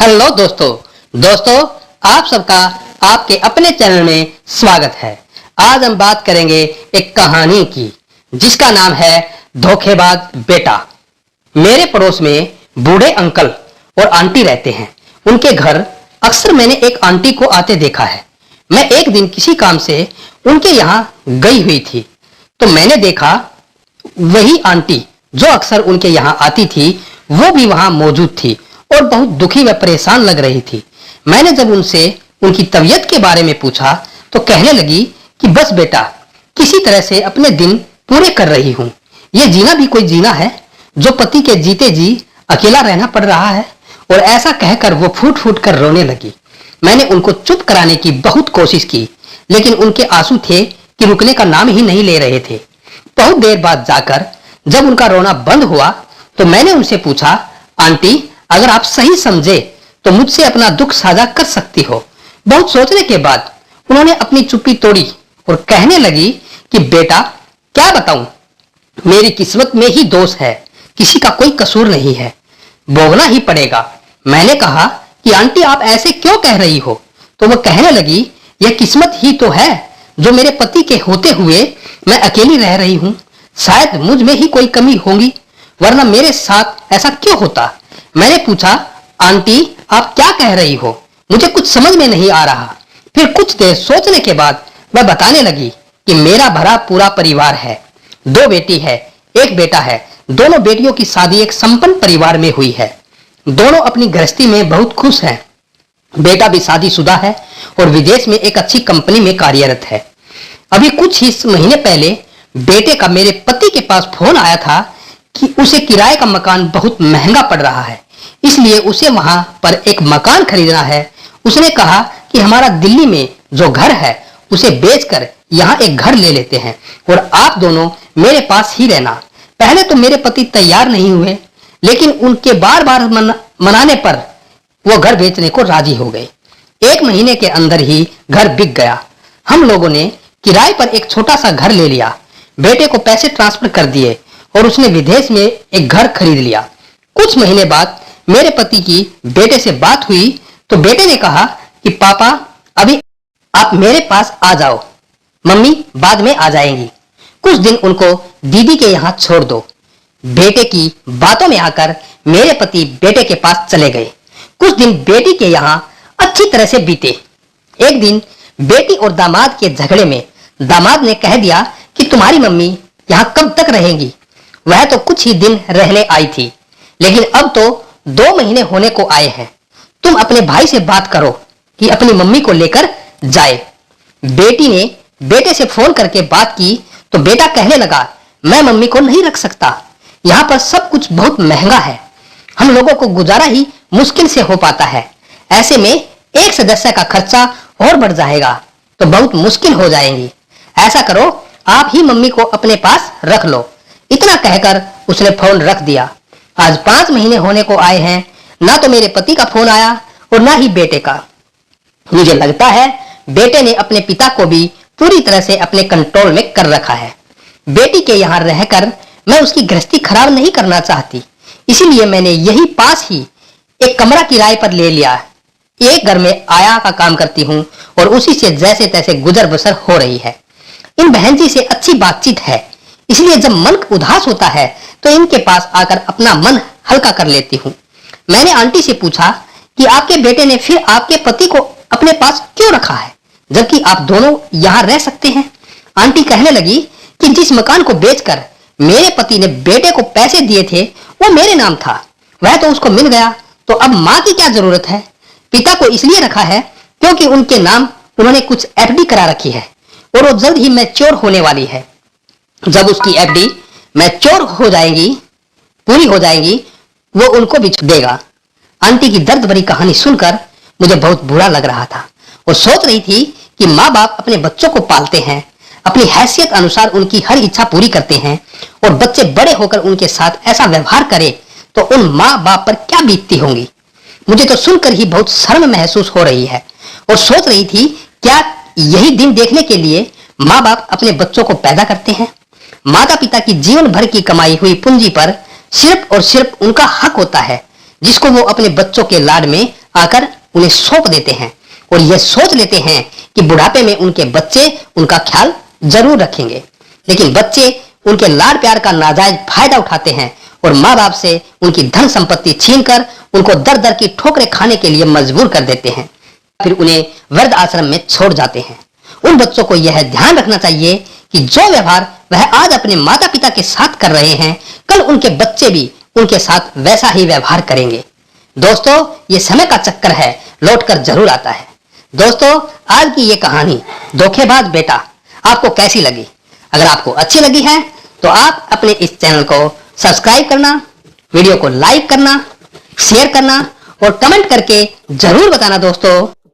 Hello दोस्तों आप सबका आपके अपने चैनल में स्वागत है। आज हम बात करेंगे एक कहानी की जिसका नाम है धोखेबाज बेटा। मेरे पड़ोस में बूढ़े अंकल और आंटी रहते हैं। उनके घर अक्सर मैंने एक आंटी को आते देखा है। मैं एक दिन किसी काम से उनके यहाँ गई हुई थी तो मैंने देखा वही आंटी जो अक्सर उनके यहाँ आती थी वो भी वहां मौजूद थी और बहुत दुखी व परेशान लग रही थी। मैंने जब उनसे उनकी तबीयत के बारे में पूछा तो कहने लगी कि बस बेटा किसी तरह से अपने दिन पूरे कर रही हूँ। ये जीना भी कोई जीना है जो पति के जीते जी अकेला रहना पड़ रहा है। और ऐसा कहकर वो फूट फूट कर रोने लगी। मैंने उनको चुप कराने की बहुत कोशिश की लेकिन उनके आंसू थे कि रुकने का नाम ही नहीं ले रहे थे। बहुत देर बाद जाकर जब उनका रोना बंद हुआ तो मैंने उनसे पूछा, आंटी अगर आप सही समझे तो मुझसे अपना दुख साझा कर सकती हो। बहुत सोचने के बाद उन्होंने अपनी चुप्पी तोड़ी और कहने लगी कि बेटा क्या बताऊं, मेरी किस्मत में ही दोष है, किसी का कोई कसूर नहीं है, भोगना ही पड़ेगा। मैंने कहा कि आंटी आप ऐसे क्यों कह रही हो? तो वो कहने लगी यह किस्मत ही तो है जो मेरे पति के होते हुए मैं अकेली रह रही हूं। शायद मुझ में ही कोई कमी होगी वरना मेरे साथ ऐसा क्यों होता। मैंने पूछा, आंटी आप क्या कह रही हो? मुझे कुछ समझ में नहीं आ रहा। फिर कुछ देर सोचने के बाद वह बताने लगी कि मेरा भरा पूरा परिवार है, 2 बेटी है, 1 बेटा है। दोनों बेटियों की शादी एक संपन्न परिवार में हुई है। दोनों अपनी गृहस्थी में बहुत खुश हैं। बेटा भी शादीशुदा है और विदेश में एक अच्छी कंपनी में कार्यरत है। अभी कुछ ही महीने पहले बेटे का मेरे पति के पास फोन आया था कि उसे किराए का मकान बहुत महंगा पड़ रहा है, इसलिए उसे वहां पर एक मकान खरीदना है। उसने कहा कि हमारा दिल्ली में जो घर है उसे बेचकर यहाँ एक घर ले लेते हैं और आप दोनों मेरे पास ही रहना। पहले तो मेरे पति तैयार नहीं हुए लेकिन उनके बार बार मनाने पर वो घर बेचने को राजी हो गए। 1 महीने के अंदर ही घर बिक गया। हम लोगों ने किराए पर एक छोटा सा घर ले लिया, बेटे को पैसे ट्रांसफर कर दिए और उसने विदेश में एक घर खरीद लिया। कुछ महीने बाद मेरे पति की बेटे से बात हुई तो बेटे ने कहा कि पापा अभी आप मेरे पास आ जाओ, मम्मी बाद में आ जाएंगी। कुछ दिन उनको दीदी के यहाँ छोड़ दो। बेटे की बातों में आकर मेरे पति बेटे के पास चले गए। कुछ दिन बेटी के यहाँ अच्छी तरह से बीते। एक दिन बेटी और दामाद के झगड़े में दामाद ने कह दिया कि तुम्हारी मम्मी यहाँ कब तक रहेंगी? वह तो कुछ ही दिन रहने आई थी लेकिन अब तो 2 महीने होने को आए हैं। तुम अपने भाई से बात करो कि अपनी मम्मी को लेकर जाए। बेटी ने बेटे से फोन करके बात की तो बेटा कहने लगा, मैं मम्मी को नहीं रख सकता, यहाँ पर सब कुछ बहुत महंगा है, हम लोगों को गुजारा ही मुश्किल से हो पाता है। ऐसे में एक सदस्य का खर्चा और बढ़ जाएगा तो बहुत मुश्किल हो जाएंगी। ऐसा करो आप ही मम्मी को अपने पास रख लो। इतना कहकर उसने फोन रख दिया। आज 5 महीने होने को आए हैं, ना तो मेरे पति का फोन आया और ना ही बेटे का। मुझे लगता है बेटे ने अपने पिता को भी पूरी तरह से अपने कंट्रोल में कर रखा है। बेटी के यहाँ रहकर मैं उसकी गृहस्थी खराब नहीं करना चाहती, इसीलिए मैंने यही पास ही एक कमरा किराए पर ले लिया। एक घर में आया का काम करती हूँ और उसी से जैसे तैसे गुजर बसर हो रही है। इन बहन जी से अच्छी बातचीत है, इसलिए जब मन उदास होता है तो इनके पास आकर अपना मन हल्का कर लेती हूँ। मैंने आंटी से पूछा कि आपके बेटे ने फिर आपके पति को अपने पास क्यों रखा है जबकि आप दोनों यहाँ रह सकते हैं? आंटी कहने लगी कि जिस मकान को बेचकर मेरे पति ने बेटे को पैसे दिए थे वो मेरे नाम था, वह तो उसको मिल गया, तो अब माँ की क्या जरूरत है? पिता को इसलिए रखा है क्योंकि उनके नाम उन्होंने कुछ एफडी करा रखी है और वो जल्द ही मैच्योर होने वाली है। जब उसकी एफडी मैच्योर हो जाएंगी, पूरी हो जाएंगी, वो उनको भी देगा। आंटी की दर्द भरी कहानी सुनकर मुझे बहुत बुरा लग रहा था और सोच रही थी कि माँ बाप अपने बच्चों को पालते हैं, अपनी हैसियत अनुसार उनकी हर इच्छा पूरी करते हैं और बच्चे बड़े होकर उनके साथ ऐसा व्यवहार करें तो उन माँ बाप पर क्या बीतती होंगी। मुझे तो सुनकर ही बहुत शर्म महसूस हो रही है और सोच रही थी क्या यही दिन देखने के लिए माँ बाप अपने बच्चों को पैदा करते हैं? माता पिता की जीवन भर की कमाई हुई पूंजी पर सिर्फ और सिर्फ उनका हक होता है जिसको वो अपने बच्चों के लाड में आकर उन्हें सौंप देते हैं और यह सोच लेते हैं कि बुढ़ापे में उनके बच्चे उनका ख्याल जरूर रखेंगे। लेकिन बच्चे उनके लाड प्यार का नाजायज फायदा उठाते हैं और माँ बाप से उनकी धन संपत्ति छीनकर उनको दर दर की ठोकरें खाने के लिए मजबूर कर देते हैं, फिर उन्हें वृद्ध आश्रम में छोड़ जाते हैं। उन बच्चों को यह ध्यान रखना चाहिए कि जो व्यवहार वह आज अपने माता पिता के साथ कर रहे हैं, कल उनके बच्चे भी उनके साथ वैसा ही व्यवहार करेंगे। दोस्तों, ये समय का चक्कर है, लौटकर जरूर आता है। दोस्तों, आज की ये कहानी धोखेबाज बेटा आपको कैसी लगी? अगर आपको अच्छी लगी है तो आप अपने इस चैनल को सब्सक्राइब करना, वीडियो को लाइक करना, शेयर करना और कमेंट करके जरूर बताना दोस्तों।